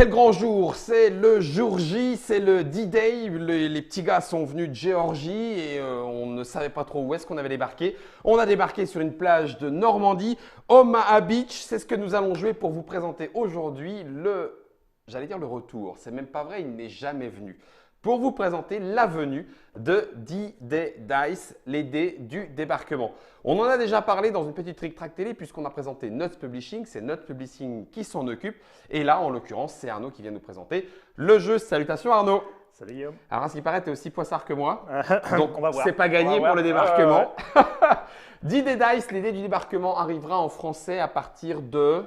C'est le grand jour, c'est le jour J, c'est le D-Day. Les petits gars sont venus de Géorgie et on ne savait pas trop où est-ce qu'on avait débarqué. On a débarqué sur une plage de Normandie, Omaha Beach. C'est ce que nous allons jouer pour vous présenter aujourd'hui j'allais dire le retour. C'est même pas vrai, il n'est jamais venu. Pour vous présenter la venue de D-Day Dice, les dés du débarquement. On en a déjà parlé dans une petite Trick Track télé puisqu'on a présenté Nuts Publishing. C'est Nuts Publishing qui s'en occupe. Et là, en l'occurrence, c'est Arnaud qui vient nous présenter le jeu. Salutations Arnaud. Salut Guillaume. Alors, à ce qui paraît, tu es aussi poissard que moi. Donc, on va voir. C'est pas gagné pour le débarquement. D-Day Dice, les dés du débarquement arrivera en français à partir de…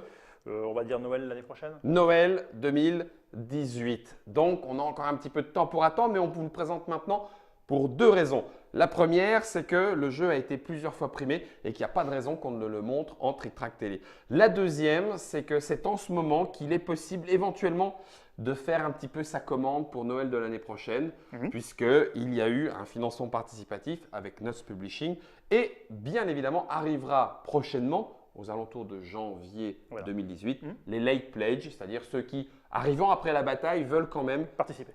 On va dire Noël l'année prochaine. Noël 2018. Donc, on a encore un petit peu de temps pour attendre, mais on vous le présente maintenant pour deux raisons. La première, c'est que le jeu a été plusieurs fois primé et qu'il n'y a pas de raison qu'on ne le montre en Trick Track télé. La deuxième, c'est que c'est en ce moment qu'il est possible éventuellement de faire un petit peu sa commande pour Noël de l'année prochaine, puisqu'il y a eu un financement participatif avec Nuts Publishing et bien évidemment arrivera prochainement aux alentours de janvier 2018, les late pledge, c'est-à-dire ceux qui, arrivant après la bataille, veulent quand même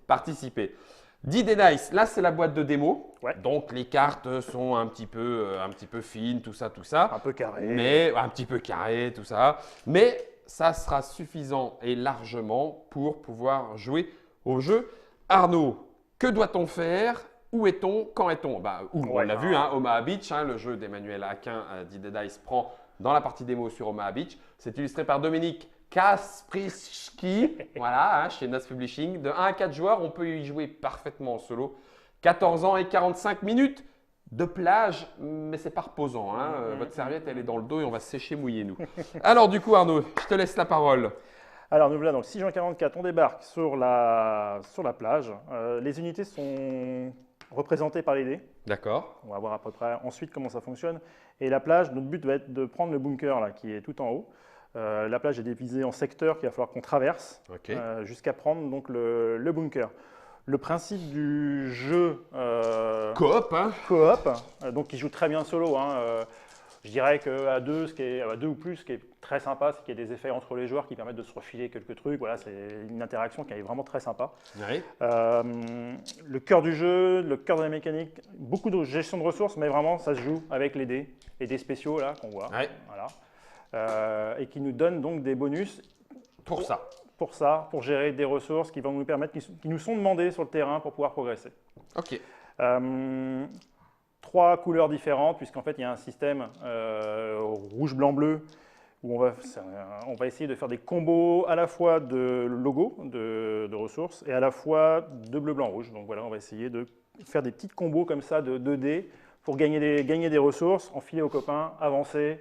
participer. D-Day Dice, là c'est la boîte de démo, donc les cartes sont un petit peu fines, tout ça. Un peu carré. Mais un petit peu carré, tout ça. Mais ça sera suffisant et largement pour pouvoir jouer au jeu. Arnaud, que doit-on faire? Où est-on? Quand est-on? On l'a vu, Omaha Beach, le jeu d'Emmanuel Aquin, D-Day Dice prend dans la partie démo sur Omaha Beach. C'est illustré par Dominique Kasprzycki, voilà, chez Nuts Publishing. De 1 à 4 joueurs, on peut y jouer parfaitement en solo. 14 ans et 45 minutes de plage, mais c'est pas reposant. Votre serviette, elle est dans le dos et on va se sécher mouillé, nous. Alors du coup, Arnaud, je te laisse la parole. Alors nous voilà, donc 6 juin 44, on débarque sur la plage. Les unités sont représentées par les dés. D'accord. On va voir à peu près ensuite comment ça fonctionne. Et la plage, notre but va être de prendre le bunker là, qui est tout en haut. La plage est divisée en secteurs qu'il va falloir qu'on traverse jusqu'à prendre donc, le bunker. Le principe du jeu coop, donc qui joue très bien solo. Je dirais qu'à deux, à deux ou plus, ce qui est très sympa, c'est qu'il y a des effets entre les joueurs qui permettent de se refiler quelques trucs. Voilà, c'est une interaction qui est vraiment très sympa. Oui. Le cœur du jeu, le cœur de la mécanique, beaucoup de gestion de ressources, mais vraiment, ça se joue avec les dés spéciaux là qu'on voit. Oui. Voilà. Et qui nous donnent donc des bonus pour gérer des ressources qui vont nous permettre, qui nous sont demandées sur le terrain pour pouvoir progresser. Ok. 3 couleurs différentes, puisqu'en fait, il y a un système rouge, blanc, bleu, où on va essayer de faire des combos à la fois de logos, de ressources, et à la fois de bleu, blanc, rouge. Donc voilà, on va essayer de faire des petits combos comme ça de 2D pour gagner des ressources, enfiler aux copains, avancer,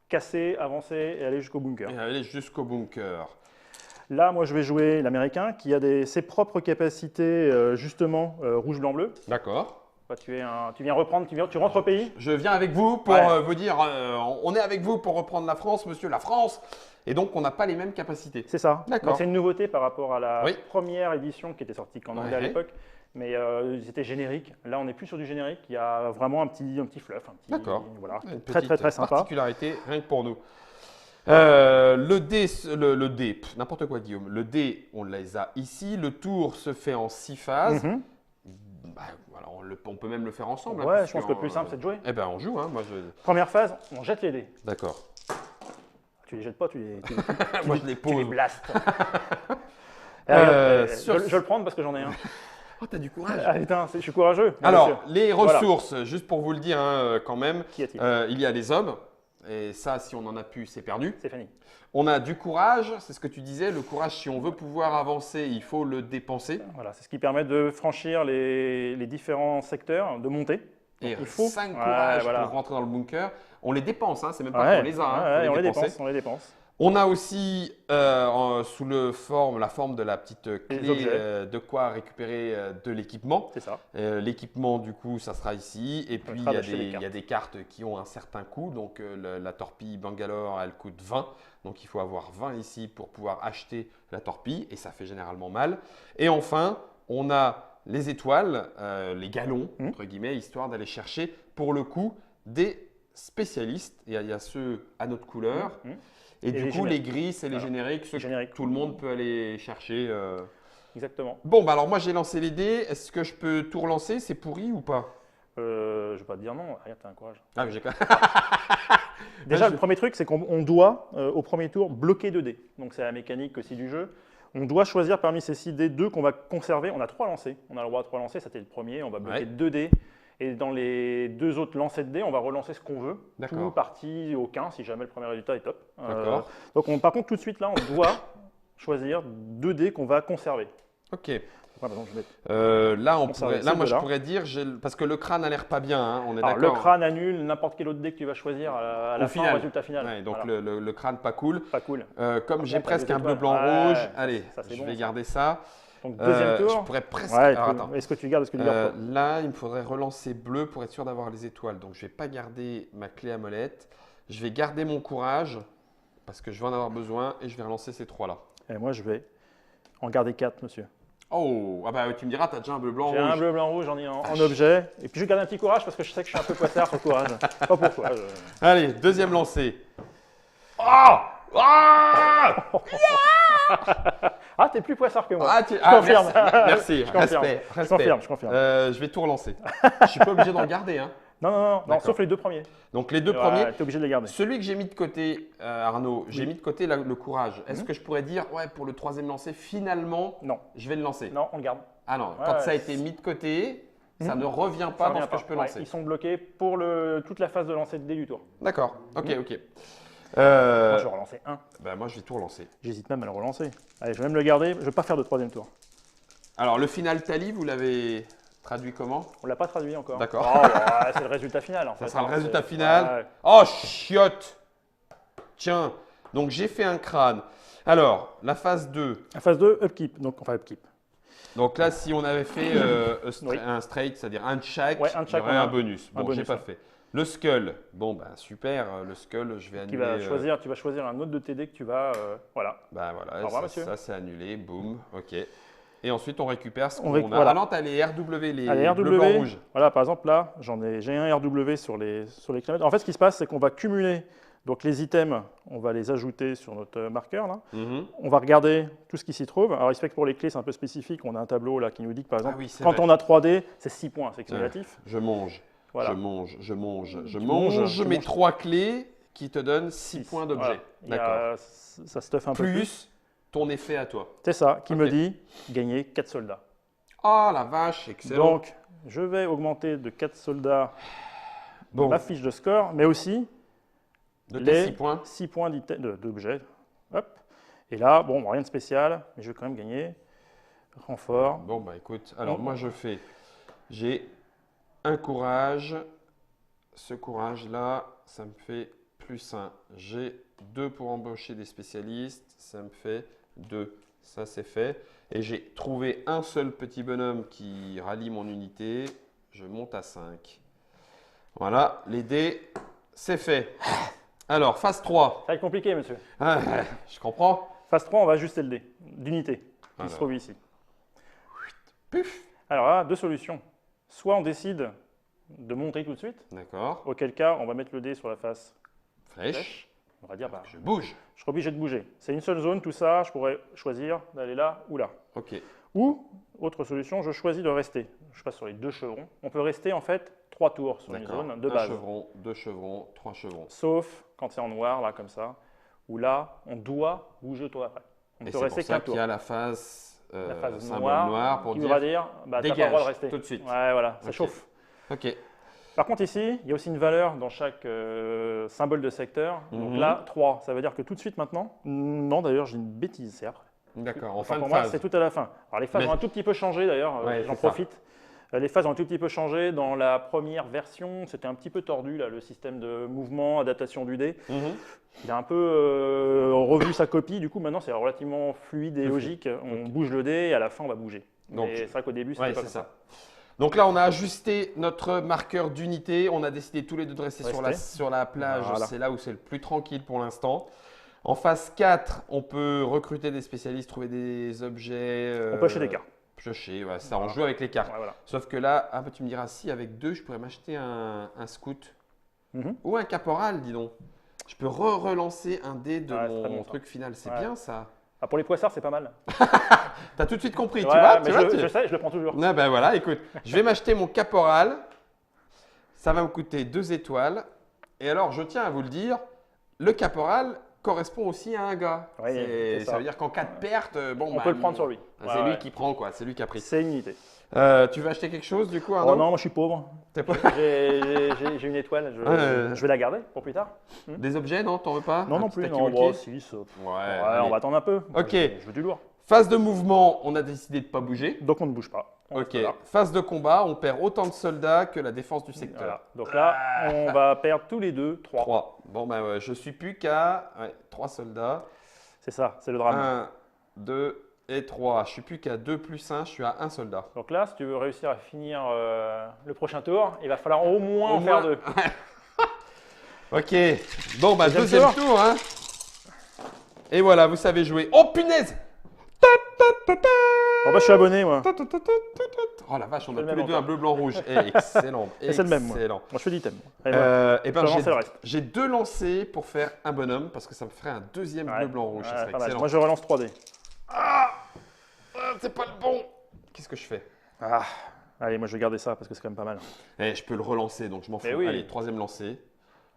casser, avancer et aller jusqu'au bunker. Là, moi, je vais jouer l'américain qui a ses propres capacités, justement, rouge, blanc, bleu. D'accord. Tu viens reprendre, tu rentres au pays. Je viens avec vous pour vous dire, on est avec vous pour reprendre la France, monsieur, la France. Et donc, on n'a pas les mêmes capacités. C'est ça. D'accord. C'est une nouveauté par rapport à la première édition qui était sortie qu'en anglais à l'époque. Mais c'était générique. Là, on n'est plus sur du générique. Il y a vraiment un petit fluff. D'accord. Voilà, très sympa. Particularité, rien que pour nous. Le dé, n'importe quoi Guillaume. Le dé, on les a ici. Le tour se fait en 6 phases. Voilà, on peut même le faire ensemble. Ouais, je pense que le plus simple, c'est de jouer. Eh bien, on joue. Première phase, on jette les dés. D'accord. Tu les jettes pas, tu moi, je les pose. Tu les blastes. Je vais le prendre parce que j'en ai un. Oh, t'as du courage. Ah, putain, je suis courageux. Alors, les ressources, juste pour vous le dire quand même, Qu'y a-t-il? il y a les hommes. Et ça, si on en a plus, c'est perdu. C'est fini. On a du courage, c'est ce que tu disais. Le courage, si on veut pouvoir avancer, il faut le dépenser. Voilà, c'est ce qui permet de franchir les différents secteurs, de monter. Et il faut 5 courage pour rentrer dans le bunker. On les dépense, c'est même pas qu'on les a. On les dépense. On a aussi sous la forme de la petite clé de quoi récupérer de l'équipement. C'est ça. L'équipement, du coup, ça sera ici. Et puis, il y a des cartes qui ont un certain coût. Donc, la torpille Bangalore, elle coûte 20. Donc, il faut avoir 20 ici pour pouvoir acheter la torpille. Et ça fait généralement mal. Et enfin, on a les étoiles, les galons, entre guillemets, histoire d'aller chercher, pour le coup, des spécialistes. Il y a ceux à notre couleur. Et du les coup, les génériques. gris, c'est les Voilà. génériques, ceux Génériques. que tout le monde peut aller chercher. Exactement. Bon, bah alors moi, j'ai lancé les dés. Est-ce que je peux tout relancer? C'est pourri ou pas? Je vais pas te dire non. Regarde, t'as un courage. Ah, mais j'ai quand Déjà, je- le premier truc, c'est qu'on doit, au premier tour, bloquer 2 dés. Donc, c'est la mécanique aussi du jeu. On doit choisir parmi ces 6 dés 2 qu'on va conserver. On a 3 lancés. On a le droit de 3 lancers. C'était le premier. On va bloquer Ouais. 2 dés. Et dans les 2 autres lancers de dés, on va relancer ce qu'on veut. D'accord. Tout parti aucun, si jamais le premier résultat est top. D'accord. Donc, par contre, tout de suite, là, on doit choisir 2 dés qu'on va conserver. Ok. Ouais, bah non, je vais- Là, Conserver là, ces moi, je deux-là. pourrais dire, parce que le crâne a l'air pas bien, hein, on est Alors, le d'accord. crâne annule n'importe quel autre dé que tu vas choisir à la Au fin, final. au résultat final. Ouais, donc Voilà. le crâne pas cool. Pas cool. Comme j'ai contre, presque les un bleu, étoiles. blanc, Ouais, rouge, allez, ça, c'est je bon, vais ça. garder ça. Donc, deuxième tour. Je pourrais presque. Ouais, Alors, attends. est-ce que tu gardes, est-ce que tu gardes pas Là, il me faudrait relancer bleu pour être sûr d'avoir les étoiles. Donc, je vais pas garder ma clé à molette. Je vais garder mon courage parce que je vais en avoir besoin et je vais relancer ces trois-là. Et moi, je vais en garder 4, monsieur. Oh, ah bah tu me diras, tu as déjà un bleu, blanc, J'ai un rouge. bleu, blanc, rouge, j'en ai en objet. Et puis, je garde un petit courage parce que je sais que je suis un peu poissard sur le courage. Pas pourquoi. Allez, deuxième lancé. Ah ah Ah, t'es plus poissard que moi. Je confirme. Merci, Je confirme. respect. Je respect. confirme, je confirme. Je vais tout relancer. Je suis pas obligé d'en garder. Hein. Non, D'accord. sauf les 2 premiers. Donc les deux Ouais, premiers. t'es obligé de les garder. Celui que j'ai mis de côté, Arnaud, j'ai Oui. mis de côté le courage. Est-ce que je pourrais dire, ouais, pour le troisième lancer, finalement, Non, je vais le lancer? non, on le garde. Ah non, Ouais, quand ça a ouais, été mis de côté, ça Mhm. ne revient Ça pas dans revient ce que pas. je peux Ouais, lancer. ils sont bloqués pour toute la phase de lancer de dés du tour. D'accord, ok, ok. Moi, je vais relancer 1. Bah, moi, je vais tout relancer. J'hésite même à le relancer. Allez, je vais même le garder. Je ne vais pas faire de 3e tour. Alors, le final tally, vous l'avez traduit comment? On ne l'a pas traduit encore. D'accord. Oh, ouais, c'est le résultat final. En fait, sera le hein, résultat c'est- final. Ouais. Oh, chiotte! Tiens, donc j'ai fait un crâne. Alors, la phase 2. La phase 2, upkeep. Donc, enfin, upkeep. Donc là, si on avait fait Oui. un straight, c'est-à-dire un de chaque, Ouais, un de chaque, il y aurait on a un bonus. un Bon, j'ai bonus, pas ouais. fait. Le skull, bon, bah super. Le skull, je vais Tu annuler. vas choisir un autre de tes dés que tu vas. Voilà. Bah voilà, Au revoir, monsieur. ça c'est annulé, boum, ok. Et ensuite, on récupère ce On qu'on réc- a. voilà. Ah non, t'as les RW, les Allez, bleu, blanc, RW. rouge. Voilà, par exemple, là, j'ai un RW sur les kilomètres. En fait, ce qui se passe, c'est qu'on va cumuler. Donc, les items, on va les ajouter sur notre marqueur, là. Mhm. On va regarder tout ce qui s'y trouve. Alors, il se fait que pour les clés, c'est un peu spécifique. On a un tableau là qui nous dit que, par exemple, Ah oui, c'est quand vrai. on a 3D, c'est 6 points, c'est Ouais. cumulatif. Je mange, Voilà. je mange, je mange, je Tu mange, manges, tu mes manges. 3 clés qui te donnent 6 Six. points d'objet. Voilà. Il y a- D'accord. Ça stuff un peu plus. Plus ton effet à toi. C'est ça, qui me Ok. dit gagner 4 soldats. Ah la vache, excellent. Donc, je vais augmenter de 4 soldats Bon, ma fiche de score, mais aussi de tes les 6 points. 6 points d'objets. Hop. Et là, bon, rien de spécial, mais je vais quand même gagner renfort. Bon, bah écoute, alors Mm. moi j'ai un courage. Ce courage-là, ça me fait +1. J'ai 2 pour embaucher des spécialistes, ça me fait 2. Ça, c'est fait. Et j'ai trouvé un seul petit bonhomme qui rallie mon unité. Je monte à 5. Voilà, les dés, c'est fait. Alors, phase 3. Ça va être compliqué, monsieur. Ah, je comprends. Phase 3, on va ajuster le dé d'unité qui Alors. se trouve ici. Puf. Alors là, 2 solutions. Soit on décide de monter tout de suite, D'accord. auquel cas on va mettre le dé sur la face Flèche. flèche. On va dire, bah, Je bouge. je serai obligé de bouger. C'est une seule zone, tout ça, je pourrais choisir d'aller là ou là. Ok. Ou, autre solution, je choisis de rester. Je passe sur les 2 chevrons. On peut rester en fait 3 tours sur une D'accord. zone de Un base. chevron, 2 chevrons, 3 chevrons. Sauf quand c'est en noir, là, comme ça, où là, on doit bouger au tour d'après. On Et peut c'est pour rester ça qu'un qu'il tour. y a la phase, La phase symbole noire, noir pour qui dire voudra dire, bah, t'as pas le dégage droit de rester. tout de suite. Ouais, voilà, ça Ok. chauffe. Ok. Par contre, ici, il y a aussi une valeur dans chaque symbole de secteur. Donc Mhm. là, 3. Ça veut dire que tout de suite maintenant, non d'ailleurs, j'ai une bêtise, c'est après. D'accord. En Enfin, fin pour de moi, phase. c'est tout à la fin. Alors les phases Mais- ont un tout petit peu changé d'ailleurs, Ouais, j'en c'est ça. profite. Les phases ont un tout petit peu changé. Dans la première version, c'était un petit peu tordu, là, le système de mouvement, adaptation du dé. Mhm. Il a un peu revu sa copie. Du coup, maintenant, c'est relativement fluide et logique. On bouge le dé et à la fin, on va bouger. Donc, Mais c'est vrai qu'au début, c'était Ouais, pas c'est comme ça. ça. Donc là, on a ajusté notre marqueur d'unité. On a décidé tous les deux de rester sur la plage. Voilà. C'est là où c'est le plus tranquille pour l'instant. En phase 4, on peut recruter des spécialistes, trouver des objets. On peut acheter des cartes. Piocher, ouais, ça, on Voilà. joue avec les cartes. Ouais, voilà. Sauf que là, tu me diras, si avec 2, je pourrais m'acheter un scout. ou un caporal, dis donc. Je peux relancer un dé de Ouais, c'est très mon bon, ça. truc final. C'est Ouais. bien ça. Ah, pour les poissards, c'est pas mal. T'as tout de suite compris, Ouais, tu vois, mais je sais, je le prends toujours. Ah, ben voilà, écoute, je vais m'acheter mon caporal. Ça va me coûter 2 étoiles. Et alors, je tiens à vous le dire, le caporal correspond aussi à un gars. Oui, c'est ça. Ça veut dire qu'en cas de perte, bon, On peut le prendre sur lui. C'est Ouais, lui ouais. qui prend, quoi. C'est lui qui a pris. C'est une unité. Tu veux acheter quelque chose, du coup, Oh Arnaud? non, moi je suis pauvre. T'es pas- J'ai une étoile, je vais la garder pour plus tard. Des objets, non? T'en veux pas? Non, Un non petit plus, non. talkie-walkie Bon, si, ça. Ouais, Ouais, allez. on va attendre un peu. Ok. Je veux du lourd. Phase de mouvement, on a décidé de ne pas bouger. Donc on ne bouge pas. On Ok. reste là. Phase de combat, on perd autant de soldats que la défense du secteur. Voilà. Donc là, on va perdre tous les deux 3. 3. Bon, ben ouais, je suis plus qu'à 3 soldats. C'est ça, c'est le drame. 1, 2 et 3. Je suis plus qu'à 2 plus 1, je suis à 1 soldat. Donc là, si tu veux réussir à finir le prochain tour, il va falloir au moins Au en faire moins. 2. Ok. Bon, bah Deuxième deuxième tour, hein. Et voilà, vous savez jouer. Oh punaise! Bon bah je suis abonné moi. Oh la vache, on a C'est le tous les même deux un encore. bleu, blanc, rouge. Eh, excellent. Et c'est le même moi. Excellent. Moi je fais l'item. Allez, moi. Eh Je ben, vais lancer le reste. j'ai 2 lancers pour faire un bonhomme parce que ça me ferait un deuxième Ouais. bleu, blanc, rouge. Ça Ouais, serait pas mal. excellent. Moi je relance 3D. C'est pas le bon. Qu'est-ce que je fais? Ah. Allez, moi je vais garder ça parce que c'est quand même pas mal. Eh, je peux le relancer, donc je m'en fous. Mais oui. Allez, troisième lancé.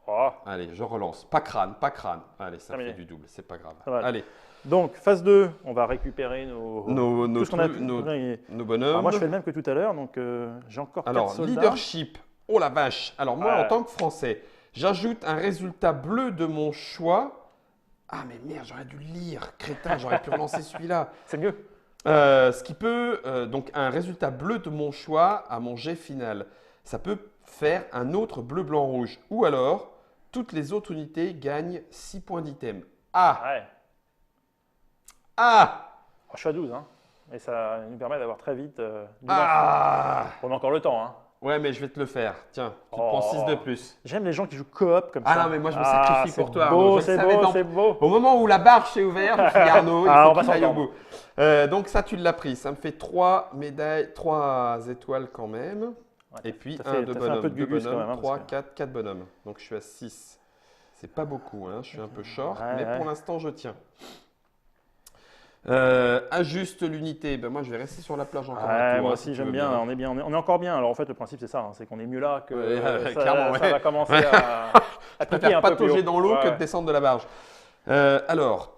Oh. Allez, je relance. Pas crâne, pas crâne. Allez, ça Terminé. fait du double, c'est pas grave. Ça va. Allez, Donc phase 2, on va récupérer nos nos tout ce qu'on a trucs, pu. nos Ouais. bonhommes. Alors moi je fais le même que tout à l'heure, donc j'ai encore 4 Alors, soldats. leadership. Oh la vache. Alors, moi, Ouais. en tant que Français, j'ajoute un résultat bleu de mon choix. Ah, mais merde, j'aurais dû le lire. Crétin, j'aurais pu relancer celui-là. C'est mieux. Ce qui peut, donc, un résultat bleu de mon choix à mon jet final. Ça peut faire un autre bleu, blanc, rouge. Ou alors, toutes les autres unités gagnent 6 points d'item. Ah! Ouais. Ah! Oh, je suis à 12, hein. Et ça nous permet d'avoir très vite du Ah! On a encore le temps, hein. Ouais, mais je vais te le faire. Tiens, tu te Oh. prends 6 de plus. J'aime les gens qui jouent coop comme Ah ça. non, mais moi, je me sacrifie c'est pour toi, beau, Arnaud. Je c'est le savais beau, dans- c'est beau. Au moment où la barre s'est ouverte, je me suis dit, Arnaud, il Ah, faut on va qu'il aille au s'entendre. bout. Donc ça, tu l'as pris. Ça me fait 3 médailles, 3 étoiles quand même. Ouais, Et puis t'as un fait- de t'as fait un bonhomme. peu de Deux gugus quand bonhommes, même, hein, 3, parce que- 4, 4 bonhommes. Donc je suis à 6. C'est pas beaucoup, hein. Je suis un peu short, Ouais, mais ouais. pour l'instant, je tiens. Ajuste l'unité. Ben, moi, je vais rester sur la plage encore un Ouais, tour. moi hein, aussi si tu j'aime veux bien, on est bien, on est encore bien. Alors en fait le principe c'est ça, hein, c'est qu'on est mieux là que Ouais, ça, clairement, ça ouais. va commencer Ouais. à Je piquer préfère un peu plus patauger haut. dans l'eau Ouais, que de ouais. descendre de la barge. Alors,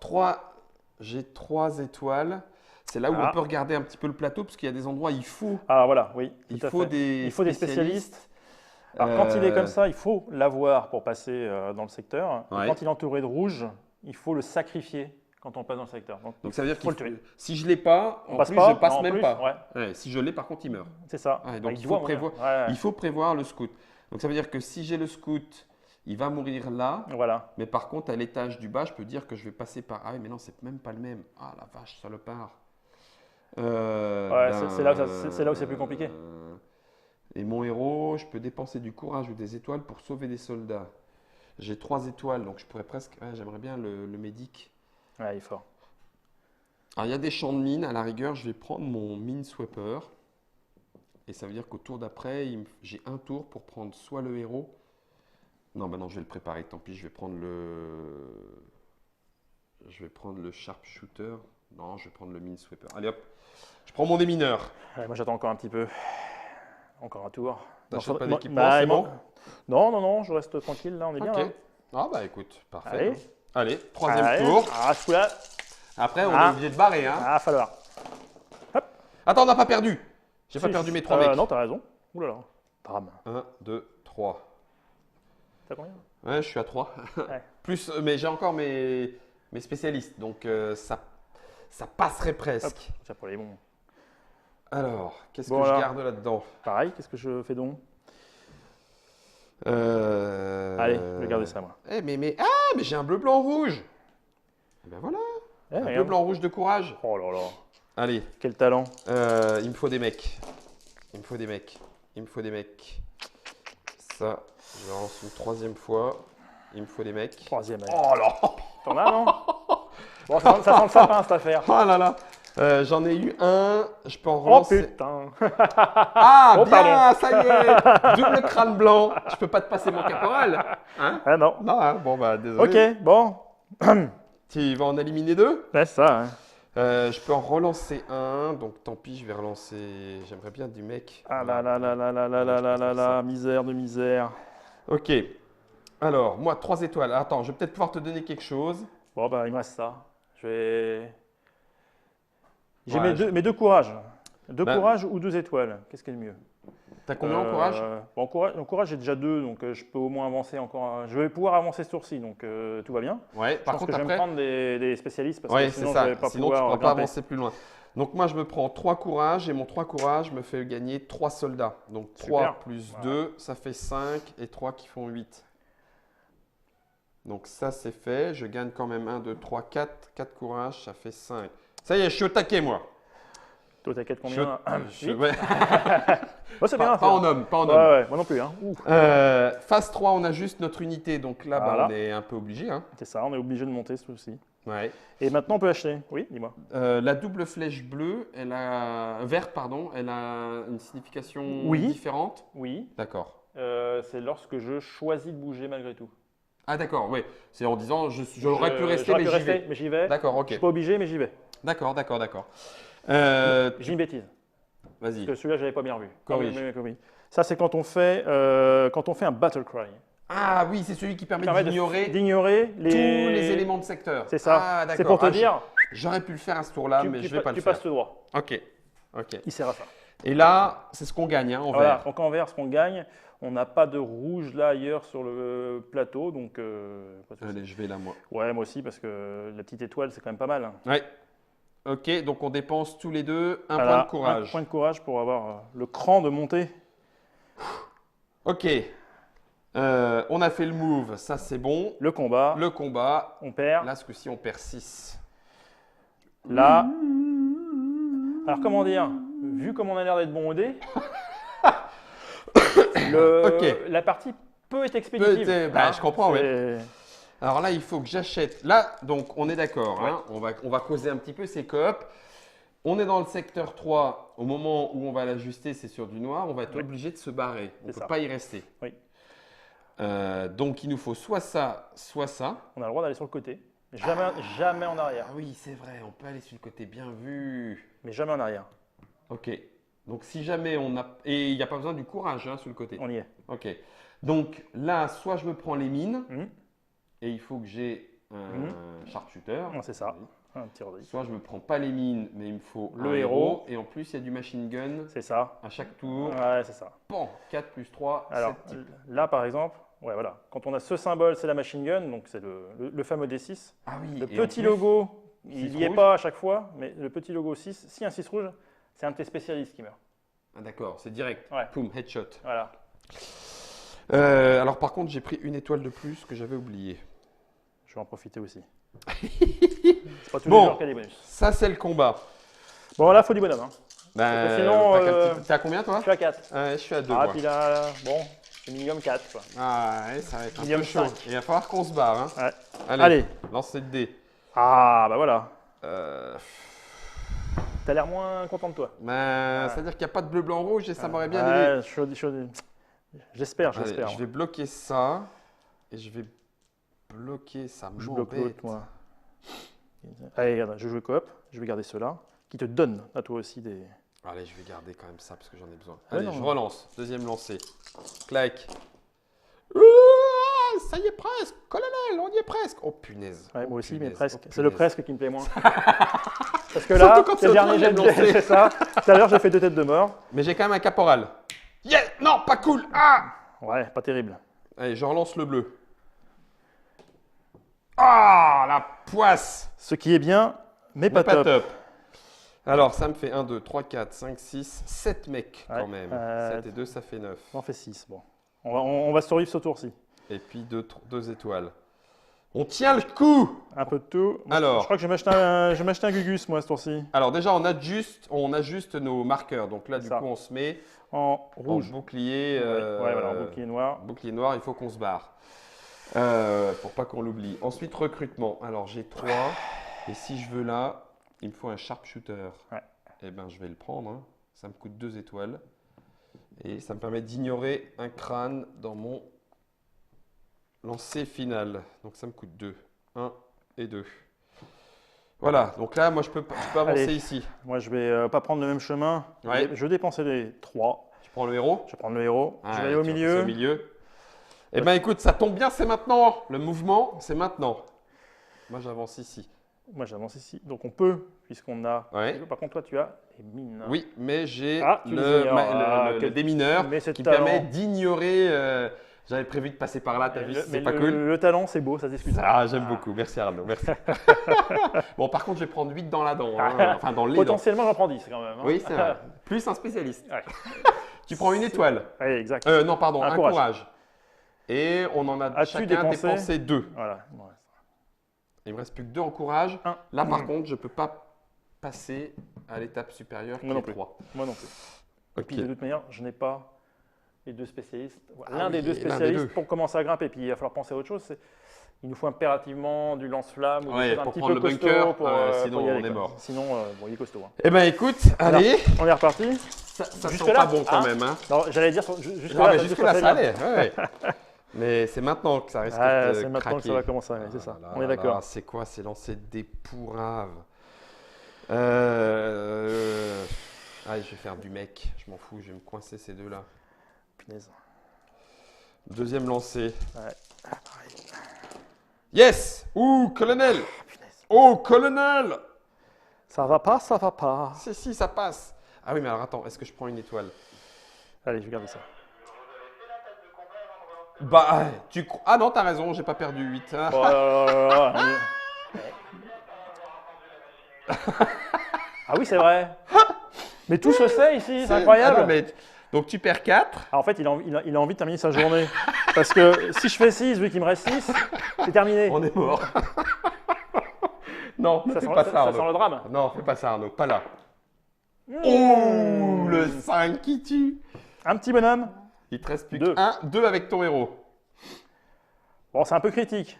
j'ai 3 étoiles. C'est là où Ah. on peut regarder un petit peu le plateau, parce qu'il y a des endroits, il faut, Ah voilà, oui, tout il à faut fait. des Il faut des spécialistes. Alors quand il est comme ça, il faut l'avoir pour passer dans le secteur. Et Ouais. quand il est entouré de rouge, il faut le sacrifier quand on passe dans le secteur. Donc ça veut dire faut qu'il le tuer. si je l'ai pas, On en passe plus, pas, je passe non, en même plus, pas. ouais. Ouais, si je l'ai, par contre, il meurt. C'est ça. Ouais, donc Bah, il doit faut mourir. prévoir. Ouais, ouais. Il faut prévoir le scout. Donc ça veut dire que si j'ai le scout, il va mourir là. Voilà. Mais par contre, à l'étage du bas, je peux dire que je vais passer par. Ah oui, mais non, c'est même pas le même. Ah la vache, salopard. Ouais, c'est là où c'est plus compliqué. Et mon héros, je peux dépenser du courage ou des étoiles pour sauver des soldats. J'ai 3 étoiles, donc je pourrais presque. Ouais, j'aimerais bien le médic. Ouais, il est fort. Alors, il y a des champs de mines. À la rigueur, je vais prendre mon minesweeper. Et ça veut dire qu'au tour d'après, j'ai un tour pour prendre soit le héros. Non, bah non, je vais le préparer. Tant pis, je vais prendre le sharpshooter. Non, je vais prendre le minesweeper. Allez hop, je prends mon démineur. Ouais, moi j'attends encore un petit peu. Encore un tour. T'achètes pas Moi- d'équipement, bah, c'est il bon? manque- Non, non, non, je reste tranquille là, on est bien Ok. là. Ah bah écoute, parfait. Allez. Allez, troisième Allez. tour. Ah, ce coup-là, Après, on Ah. est obligé de barrer. Hein. ah, falloir. Attends, on n'a pas perdu. J'ai pas Si, perdu si. mes 3 mecs. Non, t'as raison. Ouh là là. Drame. 1, 2, 3. T'as combien? Ouais, je suis à 3. Ouais. Plus, mais j'ai encore mes spécialistes, donc ça passerait Hop, presque. ça pour les bons. Alors, qu'est-ce Bon, que je alors. garde là-dedans? Pareil, qu'est-ce que je fais donc? Allez, je vais garder ça moi. Mais j'ai un bleu, blanc, rouge. Eh ben voilà, Eh, un bleu, regarde. blanc, rouge de courage. Oh là là, Allez, quel talent. il me faut des mecs. Il me faut des mecs. Il me faut des mecs. Ça, je lance une 3e fois. Il me faut des mecs. Troisième. Allez. Oh là! T'en as, non? Bon, ça sent le sapin cette affaire. Oh là là! J'en ai eu un. Je peux en Oh relancer. putain. Ah, Oh, bien, ça y est. Double crâne blanc. Je peux pas te passer mon caporal. Hein? Ah non. Non, hein, bon, bah, désolé. Ok, bon. Tu vas en éliminer deux. C'est ça. Hein. Je peux en relancer un. Donc, tant pis, je vais relancer. J'aimerais bien du mec. Ah là là là là là là là là là là, misère de misère. Ok. Alors, moi, 3 étoiles. Attends, je vais peut-être pouvoir te donner quelque chose. Bon, bah, il me reste ça. Je vais. J'ai Ouais, mes deux courages. Deux Bah, courages ou 2 étoiles. Qu'est-ce qui est le mieux? T'as combien en courage? Bon, en courage, j'ai déjà 2, donc je peux au moins avancer encore. Je vais pouvoir avancer ce tour-ci, donc tout va bien. Ouais, Je par pense contre, que je vais me après. prendre des spécialistes parce Ouais, que c'est sinon ça. je vais pas Sinon, tu ne pouvoir pourras pas grimper. avancer plus loin. Donc, moi, je me prends 3 courage et mon 3 courage me fait gagner 3 soldats. Donc, 3 Super. plus Voilà. 2, ça fait 5 et 3 qui font 8. Donc, ça, c'est fait. Je gagne quand même 1, 2, 3, 4. 4 courage, ça fait 5. Ça y est, je suis au taquet, moi. Toi, t'inquiète Je- combien? je- Huit. ouais. Oh, c'est bien. Pas en homme, pas en homme. Ouais, moi non plus. Hein. Ouh. Phase 3, on a juste notre unité. Donc là, bah, Voilà. on est un peu obligé. Hein. C'est ça, on est obligé de monter ce tour-ci. Ouais. Et maintenant, on peut acheter. Oui, dis-moi. La double flèche bleue, verte, pardon, elle a une signification Oui. différente. Oui, D'accord. c'est lorsque je choisis de bouger malgré tout. Ah d'accord, oui. C'est en disant j'aurais pu rester, j'aurais mais pu j'y vais. mais j'y vais. D'accord, Je ok. suis pas obligé, mais j'y vais. D'accord. J'ai une bêtise. Parce Vas-y. que celui-là, je l'avais pas bien revu. Corrige. Oui. Ça, c'est quand on fait un battle cry. Ah oui, c'est celui qui permet Ça permet d'ignorer tous tous les éléments de secteur. C'est ça. Ah d'accord. C'est pour te dire, J'aurais pu le faire à ce tour-là, mais je vais pas le tu faire. passes tout droit. Ok. Il sert à ça. Et là, c'est ce qu'on gagne, hein, en Voilà. vert. Donc en vert, ce qu'on gagne, on n'a pas de rouge là ailleurs sur le plateau, donc. Pas de souci. Allez, je vais là, moi. Ouais, moi aussi, parce que la petite étoile, c'est quand même pas mal. Hein. Ouais. Ok, donc on dépense tous les deux un Voilà, point de courage. Un point de courage pour avoir le cran de monter. Ok. On a fait le move, ça c'est bon. Le combat, Le combat, on perd. là ce coup-ci on perd 6. Là. Alors comment dire, vu comme on a l'air d'être bon au dé, Ok. la partie peut être expéditive. Bah, je comprends, c'est- Alors là, il faut que j'achète. Là, donc on est d'accord, hein, on va causer un petit peu ces coop. On est dans le secteur 3. Au moment où on va l'ajuster, c'est sur du noir. On va être Oui. obligé de se barrer. On ne C'est peut ça. pas y rester. Oui. Donc il nous faut soit ça, soit ça. On a le droit d'aller sur le côté, jamais en arrière. Ah oui, c'est vrai, on peut aller sur le côté bien vu. Mais jamais en arrière. Ok. Donc si jamais on a... Et il n'y a pas besoin du courage hein, sur le côté. On y est. Ok. Donc là, soit je me prends les mines Mhm. et il faut que j'ai un sharpshooter. Ouais, c'est ça. Un petit rodrigue. Soit je me prends pas les mines, mais il me faut Le un héros. Et en plus, il y a du machine gun C'est ça. à chaque tour. Ouais, c'est ça. Bon, 4 plus 3, Alors 7 types. là, par exemple, ouais, voilà. Quand on a ce symbole, c'est la machine gun, donc c'est le fameux D6. Ah oui, Le et en petit plus- logo, six il n'y est rouges. pas à chaque fois, mais le petit logo 6, si un 6 rouge, c'est un de tes spécialistes qui meurt. Ah d'accord, c'est direct. Ouais. Poum, headshot. Voilà. Alors par contre, j'ai pris une étoile de plus que j'avais oublié. Je vais en profiter aussi. C'est pas tous les Bon. jours qu'il y a des bonus. Ça, c'est le combat. Bon, là, il faut du bonhomme. Hein. Ben, sinon, pas qu'un petit peu- T'es à combien toi? Je suis à 4. Je suis à 2. Ah, moi. puis là, bon, c'est minimum 4. Quoi. Ah, ouais, ça va être un Minimum peu chaud. 5. Il va falloir qu'on se barre. Hein. Ouais. Allez, Allez. lancez le dé. Ah, bah voilà. Euh, T'as l'air moins content de toi. C'est-à-dire qu'il n'y a pas de bleu, blanc, rouge et ça m'aurait bien Ouais, aidé. J'espère, Allez, j'espère. je vais bloquer ça et je vais bloquer ça. Je bloque m'embête. l'autre, moi. Allez, regarde, je joue coop. Je vais garder ceux-là, qui te donnent à toi aussi des. Allez, je vais garder quand même ça parce que j'en ai besoin. Ouais, Allez, non. je relance. Deuxième lancé. Clac. Ça y est presque. Colonel, on y est presque. Oh punaise. Ouais, Oh, moi aussi, mais punaise. presque. Oh, C'est le punaise. presque qui me plaît moins. Parce que là, Surtout quand c'est le c'est au dernier jet de troisième lancé. c'est ça. Tout à l'heure, j'ai fait 2 têtes de mort. Mais j'ai quand même un caporal. Yeah. Non, pas cool. Ah. Ouais, pas terrible. Allez, je relance le bleu. Ah, la poisse. Ce qui est bien, mais pas, Mais pas top. top. Alors, ça me fait 1, 2, 3, 4, 5, 6, 7 mecs quand Ouais, même. 7 et 2, ça fait 9. On en fait 6. Bon. On va survivre ce tour-ci. Et puis 2 étoiles. On tient le coup. Un peu de tout. Moi, Alors. je crois que je vais m'acheter un Gugus, moi, ce tour-ci. Alors déjà, on ajuste nos marqueurs. Donc là, du Ça. coup, on se met En en rouge. bouclier, Ouais, voilà, en bouclier noir. bouclier noir. Il faut qu'on se barre. Pour pas qu'on l'oublie. Ensuite, recrutement. Alors, j'ai 3. Et si je veux là, Il me faut un sharpshooter. Ouais. Eh ben, je vais le prendre. Hein. Ça me coûte 2 étoiles. Et ça me permet d'ignorer un crâne dans mon lancer final. Donc ça me coûte 2. 1 et 2. Voilà, donc là, moi, je peux avancer Allez. ici. Moi, je vais pas prendre le même chemin. Ouais. Je vais dépenser les 3. Tu prends le héros. Je vais prendre le héros. Ouais, je vais aller au tu vas milieu. passer au milieu. Eh ben, écoute, ça tombe bien, c'est maintenant. Le mouvement, c'est maintenant. Moi, j'avance ici. Moi, j'avance ici. Donc, on peut, puisqu'on a. Ouais. Par contre, toi, tu as les mines. Oui, mais j'ai Ah, tu les le, ignores. le démineur Mais c'est qui talent. permet d'ignorer. J'avais prévu de passer par là, t'as vu, c'est pas cool. Le talent, c'est beau, ça se discute. Ah, j'aime beaucoup. Merci Arnaud, merci. Bon, par contre, je vais prendre 8 dans la dent. Hein. Enfin, dans les dents. Potentiellement, j'en prends 10 quand même. Hein. Oui, c'est vrai. Plus un spécialiste. Ouais. Tu prends une étoile. Oui, exact. Non, pardon, Un un courage. courage. Et on en a As-tu chacun dépensé dépensé 2. Voilà. Ouais. Il me reste plus que 2 en courage. Un. Là, par contre, je ne peux pas passer à l'étape supérieure qui Moi non est plus. 3. Moi non plus. Et Ok. puis, de toute manière, je n'ai pas les 2 spécialistes. Ah L'un oui, des 2 l'un des spécialistes 2. pour commencer à grimper. Puis, il va falloir penser à autre chose. Il nous faut impérativement du lance-flamme ou Ouais, des choses un pour petit prendre peu le costaud bunker, pour, sinon pour y aller, on est quoi. mort. Sinon, bon, il est costaud. Hein. Eh ben écoute, allez, On est reparti. ça Jusque sent là, pas bon quand hein même. Hein. Non, j'allais dire jusque Non, là. mais ça jusque se là, passait ça bien. allait. Ouais. Mais c'est maintenant que ça risque Ah, de c'est maintenant craquer. que ça va commencer, ouais, c'est ça. Ah là On est là d'accord. là, c'est quoi? C'est lancer des pourraves. Allez, je vais faire du mec. Je m'en fous, je vais me coincer ces deux-là. Punaise. Deuxième lancé. Ouais. Ah, pareil. Yes! Ouh, colonel! Punaise. Oh, colonel! Ça va pas, ça va pas. Si, ça passe. Ah oui, mais alors attends, est-ce que je prends une étoile? Allez, je vais garder ça. Bah, Ah non, t'as raison, j'ai pas perdu 8. Oh là là là là. Ah oui, c'est vrai. Mais tout se sait ici, c'est incroyable. Ah non, mais... Donc tu perds 4. Ah, en fait, il a envie de terminer sa journée. Parce que si je fais 6, vu qu'il me reste 6, c'est terminé. On est mort. Non, ne Ça fais sent, pas ça ça, Arnaud. sent le drame. Non, fais pas ça, Arnaud, pas là. Oh, le 5 qui tue. Un petit bonhomme. Il te reste plus Deux. que 2 avec ton héros. Bon, c'est un peu critique.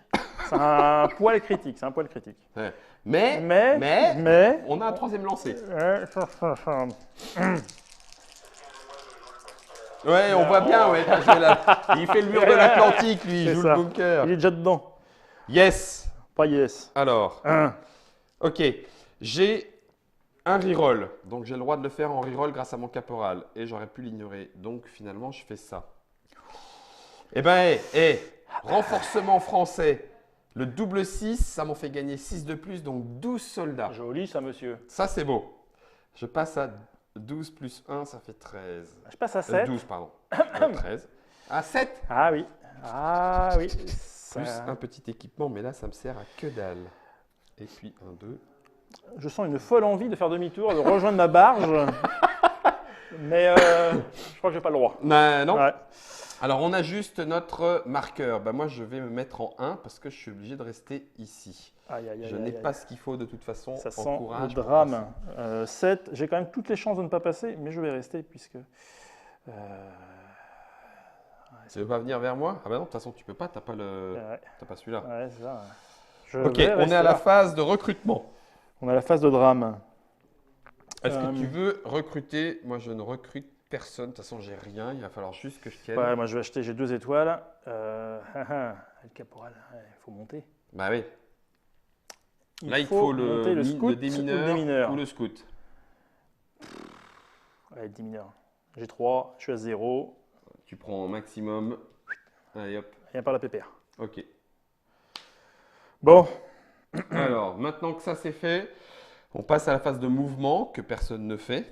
C'est un poil critique. C'est un poil critique. Ouais. Mais, on a un troisième lancé. Ouais, on voit bien, ouais, t'as joué là. Il fait le mur de l'Atlantique, lui, il C'est joue ça. le bunker. Il est déjà dedans. Yes. Pas yes. Alors, Un. ok, j'ai un reroll, donc j'ai le droit de le faire en reroll grâce à mon caporal, et j'aurais pu l'ignorer, donc finalement je fais ça. Eh ben, renforcement français, le double 6, ça m'en fait gagner 6 de plus, donc 12 soldats. Joli ça, monsieur. Ça c'est beau. Je passe à 12 plus 1, ça fait 13. Je passe à 7. 12, pardon. 13. À 7 Ah oui. Ah oui. plus un petit équipement, mais là ça me sert à que dalle. Et puis 1, 2. Je sens une folle envie de faire demi-tour, de rejoindre ma barge. Mais je crois que j'ai pas le droit. Non. Ouais. Alors, on ajuste notre marqueur. Moi, je vais me mettre en 1 parce que je suis obligé de rester ici. Aïe, aïe, aïe, Je aïe, n'ai aïe. pas ce qu'il faut de toute façon Ça en sent courage. le drame. 7, j'ai quand même toutes les chances de ne pas passer, mais je vais rester puisque... Tu veux pas venir vers moi? Ah bah non, de toute façon, tu peux pas, t'as pas Ouais, pas celui-là. ouais, c'est ça. Je Ok, vais on rester est à la là. phase de recrutement. On est à la phase de drame. Est-ce que tu veux recruter? Moi, je ne recrute personne. De toute façon, j'ai rien. Il va falloir juste que je tienne. Ouais, moi je vais acheter, j'ai 2 étoiles. Le caporal, il faut monter. Bah oui. Là, il faut monter le scout le démineur ou le scout. Ouais, le démineur. J'ai 3, je suis à 0. Tu prends au maximum. Allez hop. Rien par la pépère. Ok. Bon, Alors, maintenant que ça c'est fait, on passe à la phase de mouvement que personne ne fait,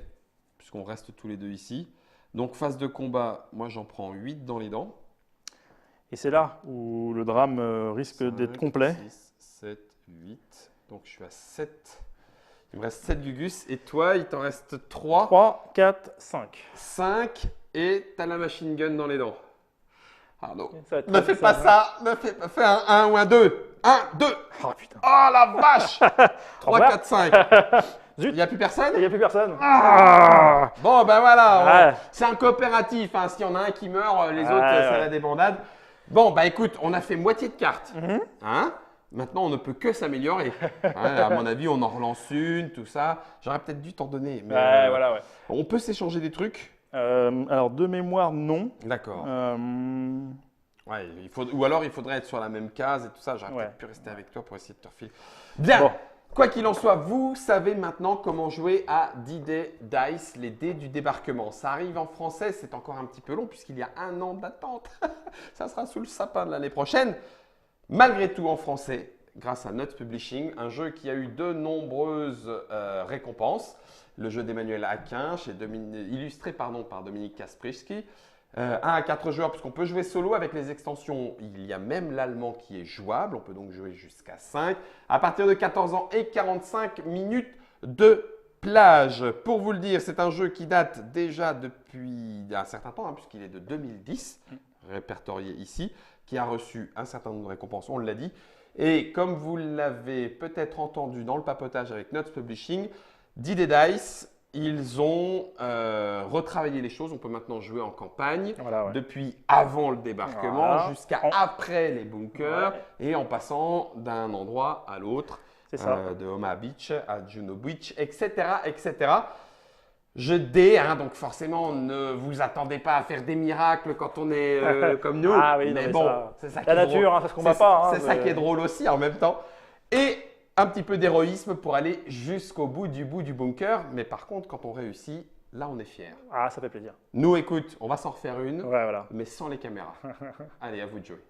puisqu'on reste tous les deux ici. Donc, phase de combat, moi j'en prends 8 dans les dents. et c'est là où le drame risque d'être complet. 6, 7, 8. Donc, je suis à 7. Il me reste 7 Gugus. Et toi, il t'en reste 3. 3, 4, 5. 5. Et tu as la machine gun dans les dents. Pardon. Ça va être Ne très fais pas simple. ça. Fais un 1 ou un 2. 1, 2. Oh putain. Oh la vache 3, revoir. 4, 5. Zut. Il n'y a plus personne? Il n'y a plus personne. Bon, ben voilà, Ouais. c'est un coopératif. Hein. S'il y en a un qui meurt, les autres, Ouais, c'est ouais. la débandade. Bon, bah écoute, on a fait moitié de carte. Mhm. Hein? Maintenant, on ne peut que s'améliorer. Ouais, à mon avis, on en relance une, tout ça. J'aurais peut-être dû t'en donner. Mais Ouais, voilà, ouais. on peut s'échanger des trucs. Alors, de mémoire, non. D'accord. Euh, Ouais, ou alors il faudrait être sur la même case et tout ça. J'aurais Ouais. peut-être pu rester avec toi pour essayer de te refiler. Bien. Bon. Quoi qu'il en soit, vous savez maintenant comment jouer à D-Day Dice, les dés du débarquement. Ça arrive en français, c'est encore un petit peu long puisqu'il y a 1 an d'attente. Ça sera sous le sapin de l'année prochaine. Malgré tout en français, grâce à Nuts Publishing, un jeu qui a eu de nombreuses récompenses. Le jeu d'Emmanuel Aquin, illustré par Dominique Kasprzycki. 1 à 4 joueurs, puisqu'on peut jouer solo avec les extensions. Il y a même l'allemand qui est jouable. On peut donc jouer jusqu'à 5. À partir de 14 ans et 45 minutes de plage. Pour vous le dire, c'est un jeu qui date déjà depuis un certain temps, puisqu'il est de 2010, répertorié ici, qui a reçu un certain nombre de récompenses, on l'a dit. Et comme vous l'avez peut-être entendu dans le papotage avec Nuts Publishing, D-Day Dice, ils ont retravaillé les choses. On peut maintenant jouer en campagne Voilà, ouais. depuis avant le débarquement Voilà. jusqu'à après les bunkers et en passant d'un endroit à l'autre, C'est ça. de Omaha Beach à Juno Beach, etc. etc. Jeu de dés, donc forcément, ne vous attendez pas à faire des miracles quand on est comme nous. Ah oui, non, mais mais bon, ça- c'est ça qui La est nature, drôle. hein, ça se combat pas. Hein, C'est ça qui est drôle aussi en même temps. Et un petit peu d'héroïsme pour aller jusqu'au bout du bunker. Mais par contre, quand on réussit, là, on est fier. Ah, ça fait plaisir. Nous, écoute, on va s'en refaire une, Ouais, voilà. mais sans les caméras. Allez, à vous de jouer.